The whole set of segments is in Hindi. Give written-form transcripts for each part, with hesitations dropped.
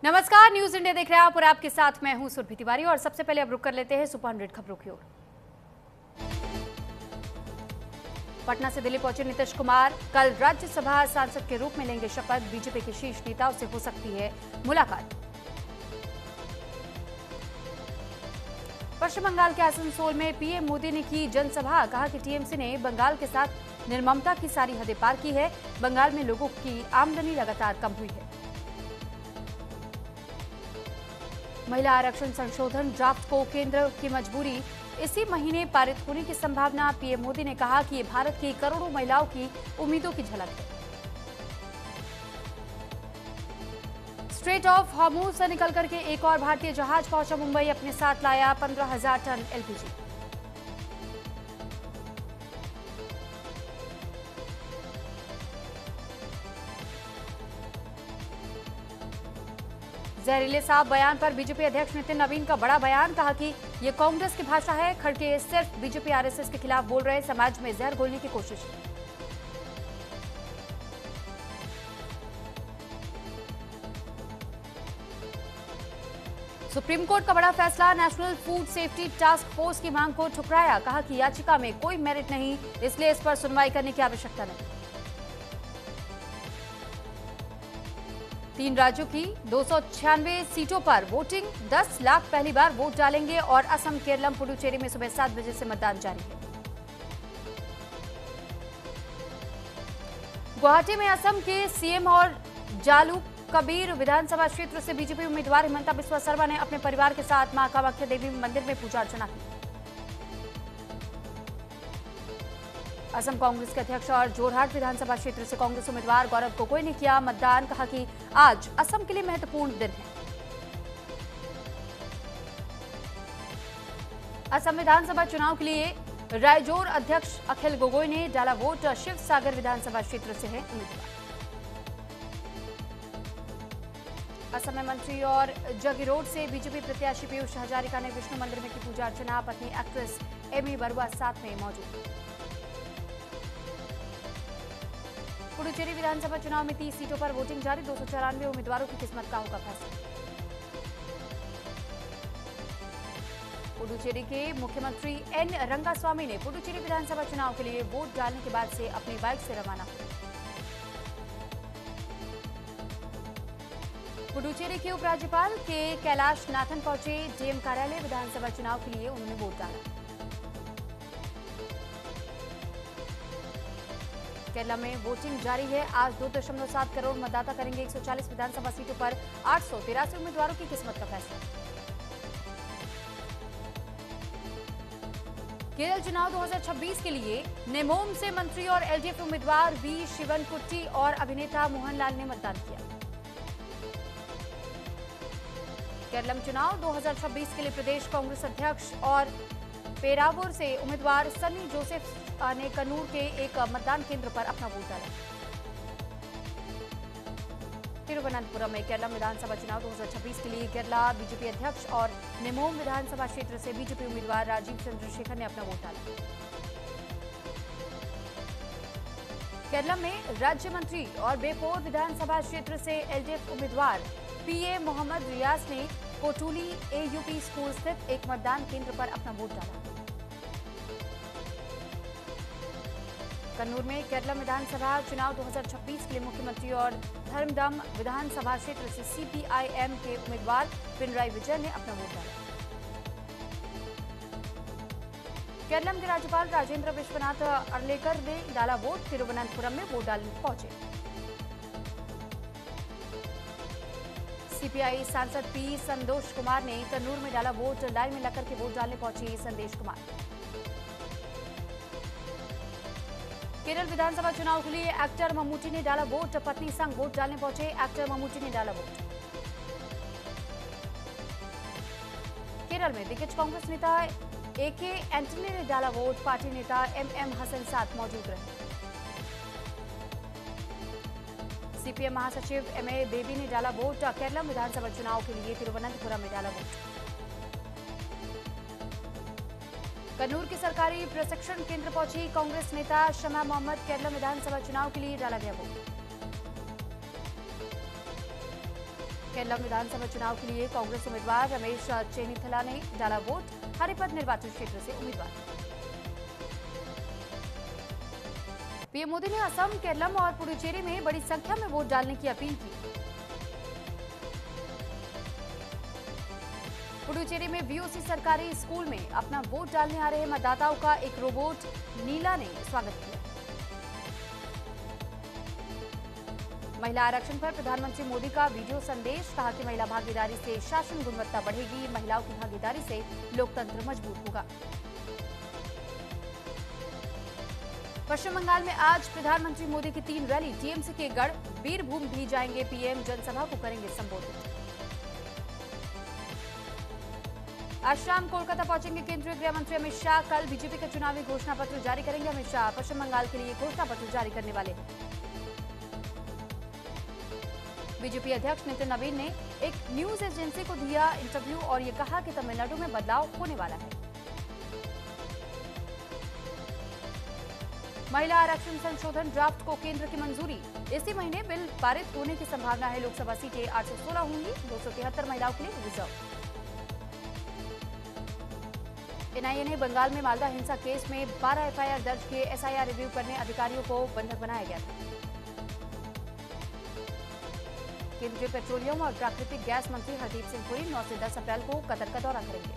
नमस्कार, न्यूज इंडिया देख रहे हैं आप और आपके साथ मैं हूं सुरभि तिवारी। और सबसे पहले अब रुक कर लेते हैं सुपर 100 खबरों की ओर। पटना से दिल्ली पहुंचे नीतीश कुमार कल राज्यसभा सांसद के रूप में लेंगे शपथ। बीजेपी के शीर्ष नेताओं से हो सकती है मुलाकात। पश्चिम बंगाल के आसनसोल में पीएम मोदी ने की जनसभा। कहा कि टीएमसी ने बंगाल के साथ निर्ममता की सारी हदें पार की है। बंगाल में लोगों की आमदनी लगातार कम हुई है। महिला आरक्षण संशोधन ड्राफ्ट को केंद्र की मजबूरी, इसी महीने पारित होने की संभावना। पीएम मोदी ने कहा कि ये भारत की करोड़ों महिलाओं की उम्मीदों की झलक है। स्ट्रेट ऑफ हॉर्मुज से निकल करके एक और भारतीय जहाज पहुंचा मुंबई। अपने साथ लाया 15,000 टन एलपीजी। जहरीले सांप बयान पर बीजेपी अध्यक्ष नितिन नवीन का बड़ा बयान। कहा कि ये कांग्रेस की भाषा है। खड़गे सिर्फ बीजेपी आरएसएस के खिलाफ बोल रहे, समाज में जहर घोलने की कोशिश। सुप्रीम कोर्ट का बड़ा फैसला। National food safety task force की मांग को ठुकराया। कहा कि याचिका में कोई मेरिट नहीं, इसलिए इस पर सुनवाई करने की आवश्यकता नहीं। 3 राज्यों की 296 सीटों पर वोटिंग। 10 लाख पहली बार वोट डालेंगे। और असम, केरलम, पुडुचेरी में सुबह 7 बजे से मतदान जारी है। गुवाहाटी में असम के सीएम और जालू कबीर विधानसभा क्षेत्र से बीजेपी उम्मीदवार हिमंता बिस्वा शर्मा ने अपने परिवार के साथ मां कामाख्या देवी मंदिर में पूजा अर्चना की। असम कांग्रेस के अध्यक्ष और जोरहाट विधानसभा क्षेत्र से कांग्रेस उम्मीदवार गौरव गोगोई ने किया मतदान। कहा कि आज असम के लिए महत्वपूर्ण दिन है। असम विधानसभा चुनाव के लिए रायजोर अध्यक्ष अखिल गोगोई ने डाला वोट। शिव सागर विधानसभा क्षेत्र से है उम्मीदवार। असम में मंत्री और जगीरोड से बीजेपी प्रत्याशी पीयूष हजारिका ने विष्णु मंदिर में की पूजा अर्चना। पत्नी एक्ट्रेस एमी बरुआ साथ में मौजूद। पुडुचेरी विधानसभा चुनाव में 30 सीटों पर वोटिंग जारी। 294 उम्मीदवारों की किस्मत का होगा फैसला। पुडुचेरी के मुख्यमंत्री एन रंगास्वामी ने पुडुचेरी विधानसभा चुनाव के लिए वोट डालने के बाद से अपनी बाइक से रवाना हुए। पुडुचेरी के उपराज्यपाल के कैलाश नाथन पहुंचे डीएम कार्यालय। विधानसभा चुनाव के लिए उन्होंने वोट डाला। केरला में वोटिंग जारी है। आज 2.7 करोड़ मतदाता करेंगे 140 विधानसभा सीटों पर 883 उम्मीदवारों की किस्मत का फैसला। केरल चुनाव 2026 के लिए नेमोम से मंत्री और एलडीएफ उम्मीदवार वी शिवनकुट्टी और अभिनेता मोहनलाल ने मतदान किया। केरलम चुनाव 2026 के लिए प्रदेश कांग्रेस अध्यक्ष और पेरावूर से उम्मीदवार सनी जोसेफ ने कन्नूर के एक मतदान केंद्र पर अपना वोट डाला। तिरुवनंतपुरम में केरलम विधानसभा चुनाव 2026 के लिए केरला बीजेपी अध्यक्ष और नेमोम विधानसभा क्षेत्र से बीजेपी उम्मीदवार राजीव चंद्रशेखर ने अपना वोट डाला। केरलम में राज्य मंत्री और बेपोर विधानसभा क्षेत्र से एलडीएफ उम्मीदवार पीए मोहम्मद रियाज ने कोटुली एयूपी स्कूल स्थित एक मतदान केंद्र पर अपना वोट डाला। कन्नूर में केरलम विधानसभा चुनाव 2026 के लिए मुख्यमंत्री और धर्मदम विधानसभा क्षेत्र से सीपीआईएम के उम्मीदवार पिनराई विजयन ने अपना वोट डाला। केरलम के राज्यपाल राजेंद्र विश्वनाथ अर्लेकर ने डाला वोट। तिरुवनंतपुरम में वोट डालने पहुंचे। सीपीआई सांसद पी संतोष कुमार ने कन्नूर में डाला वोट। लाइन में लगकर के वोट डालने पहुंचे संदेश कुमार। केरल विधानसभा चुनाव के लिए एक्टर मम्मूटी ने डाला वोट। पत्नी संग वोट डालने पहुंचे एक्टर मम्मूटी ने डाला वोट। केरल में दिग्गज कांग्रेस नेता एके एंटनी ने डाला वोट। पार्टी नेता एमएम हसन साथ मौजूद रहे। सीपीएम महासचिव एमए बेबी ने डाला वोट। केरलम विधानसभा चुनाव के लिए तिरुवनंतपुरम में डाला वोट। कन्नूर के सरकारी प्रशिक्षण केंद्र पहुंची कांग्रेस नेता शमा मोहम्मद। केरल विधानसभा चुनाव के लिए डाला गया वोट। केरलम विधानसभा चुनाव के लिए कांग्रेस उम्मीदवार रमेश चेन्निथला ने डाला वोट। हरिपद निर्वाचन क्षेत्र से उम्मीदवार। पीएम मोदी ने असम, केरलम और पुडुचेरी में बड़ी संख्या में वोट डालने की अपील की। पुडुचेरी में बीओसी सरकारी स्कूल में अपना वोट डालने आ रहे मतदाताओं का एक रोबोट नीला ने स्वागत किया। महिला आरक्षण पर प्रधानमंत्री मोदी का वीडियो संदेश। कहा कि महिला भागीदारी से शासन गुणवत्ता बढ़ेगी, महिलाओं की भागीदारी से लोकतंत्र मजबूत होगा। पश्चिम बंगाल में आज प्रधानमंत्री मोदी की 3 रैली। टीएमसी के गढ़ बीरभूम भी जाएंगे पीएम, जनसभा को करेंगे संबोधित। आज शाम कोलकाता पहुंचेंगे केंद्रीय गृह मंत्री अमित शाह। कल बीजेपी का चुनावी घोषणा पत्र जारी करेंगे अमित शाह। पश्चिम बंगाल के लिए घोषणा पत्र जारी करने वाले हैं। बीजेपी अध्यक्ष नितिन नवीन ने एक न्यूज एजेंसी को दिया इंटरव्यू और ये कहा कि तमिलनाडु में बदलाव होने वाला है। महिला आरक्षण संशोधन ड्राफ्ट को केंद्र की मंजूरी। इसी महीने बिल पारित होने की संभावना है। लोकसभा सीटें 816 होंगी, 273 महिलाओं के लिए रिजर्व। एनआईए ने बंगाल में मालदा हिंसा केस में 12 एफआईआर दर्ज किए। एसआईआर रिव्यू करने अधिकारियों को बंधक बनाया गया था। केंद्रीय पेट्रोलियम और प्राकृतिक गैस मंत्री हरदीप सिंह पुरी 9 से 10 अप्रैल को कतर का दौरा करेंगे।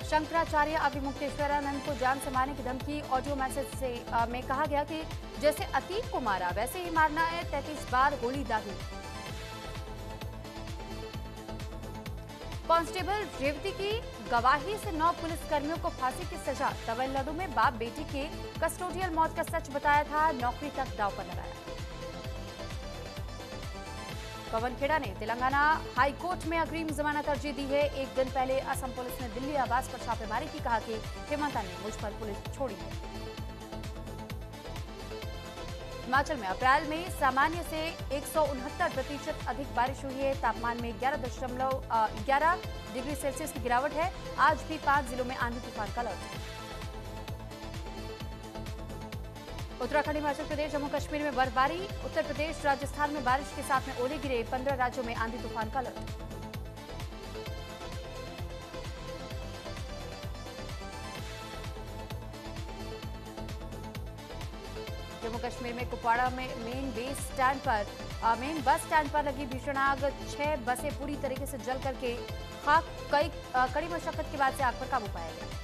शंकराचार्य अभिमुक्तेश्वरानंद को जान से मारने की धमकी। ऑडियो मैसेज से में कहा गया कि जैसे अतीक को मारा वैसे ही मारना है। 33 बार गोली दागी। कांस्टेबल रेवती की गवाही से 9 पुलिसकर्मियों को फांसी की सजा। तमिलनाडु में बाप बेटी के कस्टोडियल मौत का सच बताया था, नौकरी तक दांव पर लगाया। पवन खेड़ा ने तेलंगाना हाई कोर्ट में अग्रिम जमानत अर्जी दी है। एक दिन पहले असम पुलिस ने दिल्ली आवास पर छापेमारी की। कहा कि हेमंता ने मुझ पर पुलिस छोड़ी है। हिमाचल में अप्रैल में सामान्य से 169% अधिक बारिश हुई है। तापमान में 11 डिग्री सेल्सियस की गिरावट है। आज भी 5 जिलों में आंधी तूफान का अलर्ट। उत्तराखंड, हिमाचल प्रदेश, जम्मू कश्मीर में बर्फबारी। उत्तर प्रदेश, राजस्थान में बारिश के साथ में ओले गिरे। 15 राज्यों में आंधी तूफान का अलर्ट। जम्मू कश्मीर में कुपवाड़ा में मेन बस स्टैंड पर लगी भीषण आग। 6 बसें पूरी तरीके से जल करके खाक। कड़ी मशक्कत के बाद से आग पर काबू पाया गया।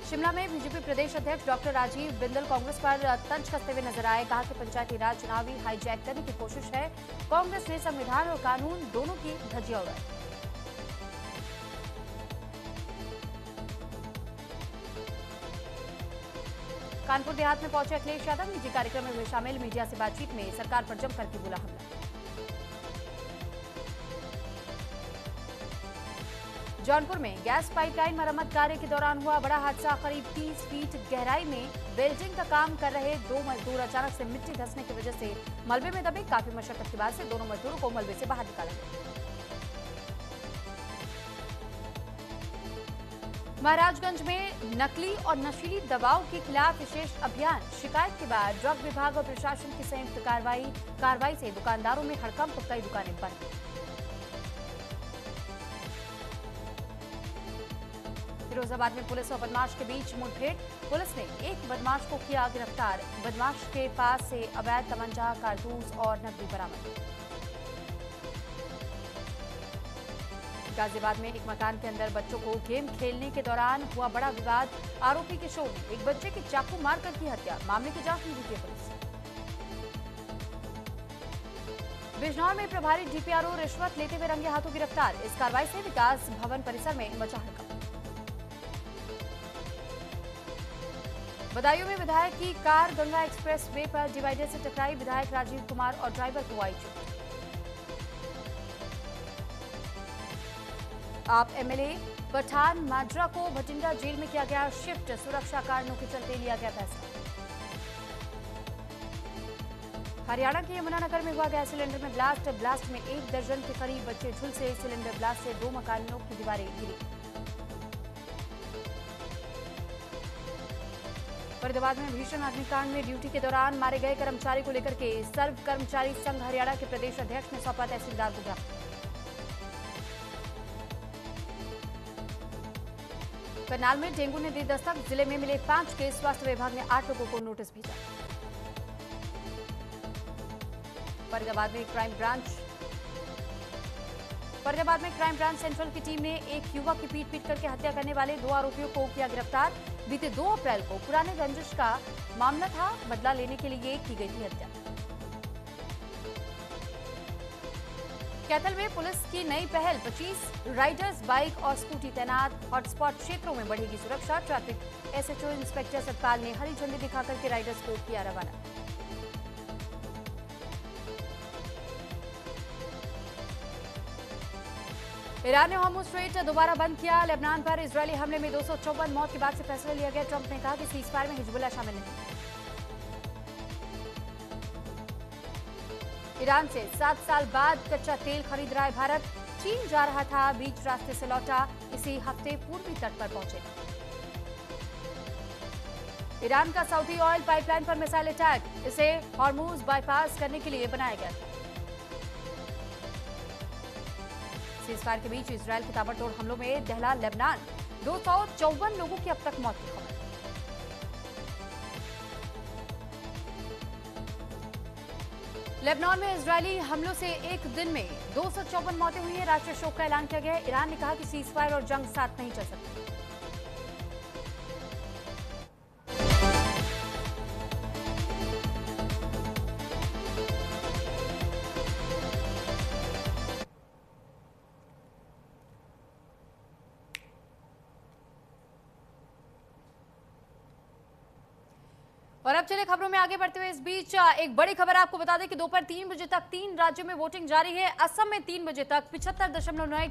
शिमला में बीजेपी प्रदेश अध्यक्ष डॉक्टर राजीव बिंदल कांग्रेस पर तंज कसते हुए नजर आए। कहा कि पंचायती राज चुनावी हाईजैक करने की कोशिश है। कांग्रेस ने संविधान और कानून दोनों की धज्जियां उड़ाई। कानपुर देहात में पहुंचे अखिलेश यादव। निजी कार्यक्रम में हुए शामिल। मीडिया से बातचीत में सरकार पर जमकर के बोला हमला। जौनपुर में गैस पाइपलाइन मरम्मत कार्य के दौरान हुआ बड़ा हादसा। करीब 30 फीट गहराई में वेल्डिंग का काम कर रहे 2 मजदूर अचानक से मिट्टी धंसने की वजह से मलबे में दबे। काफी मशक्कत के बाद से दोनों मजदूरों को मलबे से बाहर निकाला गया। महाराजगंज में नकली और नशीली दवाओं के खिलाफ विशेष अभियान। शिकायत के बाद ड्रग विभाग और प्रशासन की संयुक्त कार्रवाई से दुकानदारों में हड़कंप। कई दुकानें बंद। फिरोजाबाद में पुलिस और बदमाश के बीच मुठभेड़। पुलिस ने एक बदमाश को किया गिरफ्तार। बदमाश के पास से अवैध तमंचा, कारतूस और नकदी बरामद। गाजियाबाद में एक मकान के अंदर बच्चों को गेम खेलने के दौरान हुआ बड़ा विवाद। आरोपी के शोर ने एक बच्चे की चाकू मारकर की हत्या। मामले की जांच में जुटी है पुलिस। बिजनौर में प्रभारी डीपीआरओ रिश्वत लेते हुए रंगे हाथों गिरफ्तार। इस कार्रवाई से विकास भवन परिसर में मचा हड़कंप। बदायूं में विधायक की कार गंगा एक्सप्रेस वे पर डिवाइडर से टकराई। विधायक राजीव कुमार और ड्राइवर को आई चोट। आप एमएलए पठान माजरा को भटिंडा जेल में किया गया शिफ्ट। सुरक्षा कारणों के चलते लिया गया फैसला। हरियाणा के यमुनानगर में हुआ गैस सिलेंडर में ब्लास्ट में 1 दर्जन के करीब बच्चे झुलसे। सिलेंडर ब्लास्ट से 2 मकानों की दीवारें गिरी। फरीदाबाद में भीषण अग्निकांड में ड्यूटी के दौरान मारे गए कर्मचारी को लेकर के सर्व कर्मचारी संघ हरियाणा के प्रदेश अध्यक्ष ने सौंपा तहसीलदार को ज्ञापन। करनाल में डेंगू ने दी दस्तक, जिले में मिले 5 केस, स्वास्थ्य विभाग ने 8 लोगों को नोटिस भेजा। फरीदाबाद में क्राइम ब्रांच सेंट्रल की टीम ने एक युवक की पीट करके हत्या करने वाले 2 आरोपियों को किया गिरफ्तार। बीते 2 अप्रैल को पुराने रंजिश का मामला था, बदला लेने के लिए की गई थी हत्या। कैथल में पुलिस की नई पहल, 25 राइडर्स बाइक और स्कूटी तैनात। हॉटस्पॉट क्षेत्रों में बढ़ेगी सुरक्षा। ट्रैफिक एसएचओ इंस्पेक्टर सतपाल ने हरी झंडी दिखाकर के राइडर्स को किया रवाना। ईरान ने हॉर्मुज़ स्ट्रेट दोबारा बंद किया। लेबनान पर इजरायली हमले में 254 मौत के बाद से फैसला लिया गया। ट्रंप ने कहा कि सीजफायर में हिजबुल्लाह शामिल नहीं। ईरान से 7 साल बाद कच्चा तेल खरीद रहा है भारत। चीन जा रहा था, बीच रास्ते से लौटा, इसी हफ्ते पूर्वी तट पर पहुंचेगा। ईरान का सऊदी ऑयल पाइपलाइन पर मिसाइल अटैक, इसे हॉर्मुज़ बाईपास करने के लिए बनाया गया था। सीजफायर के बीच इजरायल के ताबड़तोड़ हमलों में दहला लेबनान, 254 लोगों की अब तक मौत की खबर। लेबनान में इजरायली हमलों से एक दिन में 254 मौतें हुई हैं। राष्ट्रीय शोक का ऐलान किया गया है। ईरान ने कहा कि सीजफायर और जंग साथ नहीं चल सकती। और अब चले खबरों में आगे बढ़ते हुए, इस बीच एक बड़ी खबर आपको बता दें कि दोपहर 3 बजे तक 3 राज्यों में वोटिंग जारी है। असम में 3 बजे तक 75.9